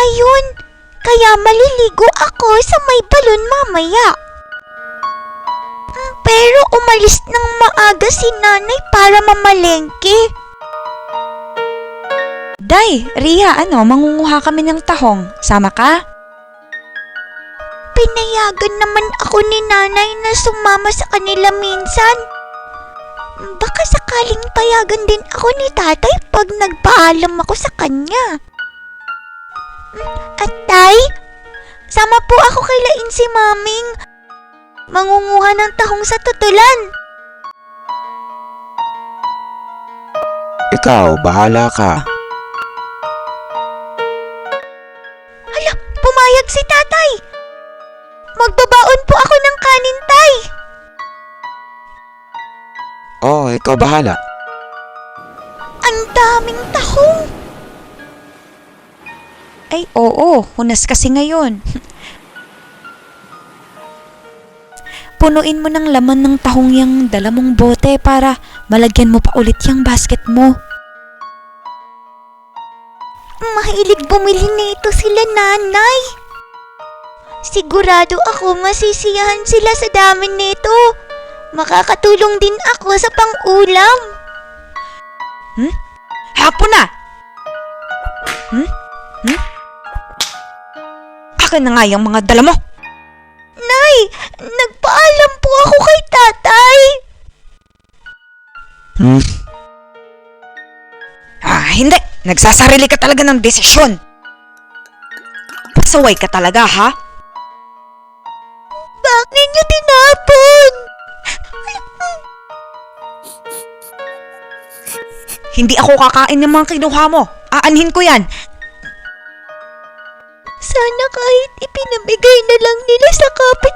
ngayon. Kaya maliligo ako sa may balon mamaya. Pero umalis ng maaga si nanay para mamalengke. Day, Ria, mangunguha kami ng tahong. Sama ka? Pinayagan naman ako ni nanay na sumama sa kanila minsan. Baka sakaling payagan din ako ni tatay pag nagpaalam ako sa kanya. At tay, sama po ako kay Lain si Maming. Mangunguha ng tahong sa tutulan. Ikaw, bahala ka. Hala, pumayag si tatay. Magbabaon po ako ng kanin, tay. Oh, ikaw bahala. Ang daming tahong. Ay, oo, hunas kasi ngayon. Punuin mo ng laman ng tahong yung dala mong bote para malagyan mo pa ulit yung basket mo. Mahilig bumili nito sila nanay. Sigurado ako masisiyahan sila sa dami nito. Makakatulong din ako sa pang-ulam. Hapon na! Akin na nga yung mga dala mo! Nay, nagpaalam po ako kay tatay. Hindi! Nagsasarili ka talaga ng desisyon! Pasaway ka talaga, ha? Bakit niyo tinapon? Hindi ako kakain ng mga kinuha mo. Aanhin ko yan. Sana kahit ipinamigay na lang nila sa kapit